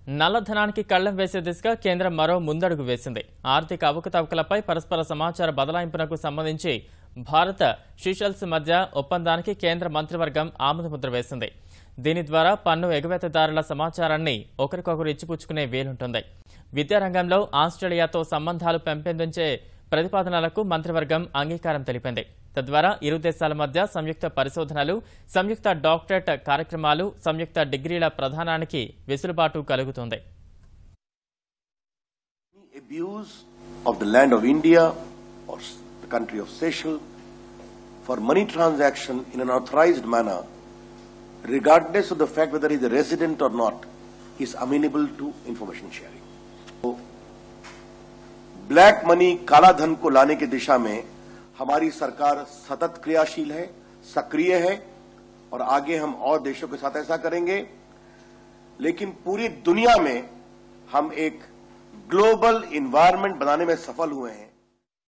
నల్లధనానికి కళ్లెం వేసే దిశగా కేంద్రం మరో ముందడుగు వేసింది. ఆర్థిక అవకతవకలపై పరస్పర సమాచార బదలాయింపునకు సంబంధించి భారత షీషెల్స్ మధ్య ఒప్పందానికి కేంద్ర మంత్రివర్గం ఆమోదముద్ర వేసింది. దీని ద్వారా పన్ను ఎగవేతదారుల సమాచారాన్ని ఒకరికొకరు ఇచ్చిపుచ్చుకునే వీలుంటుంది. విద్యారంగంలో ఆస్ట్రేలియాతో సంబంధాలు పెంపొందించే ప్రతిపాదనలకు మంత్రివర్గం అంగీకారం తెలిపింది. తద్వారా ఇరు దేశాల మధ్య సంయుక్త పరిశోధనలు, సంయుక్త డాక్టరేట్ కార్యక్రమాలు, సంయుక్త డిగ్రీల ప్రదానానికి వెసులుబాటు కలుగుతుంది. Abuse of the land of India or the country of Seychelles for money transaction in an authorized manner, regardless of the fact whether he is a resident or not, is amenable to information sharing. So, black money काला धन को लाने की दिशा में हमारी सरकार सतत क्रियाशील है, सक्रिय है और आगे हम और देशों के साथ ऐसा करेंगे। लेकिन पूरी दुनिया में हम एक ग्लोबल एनवायरनमेंट बनाने में सफल हुए हैं।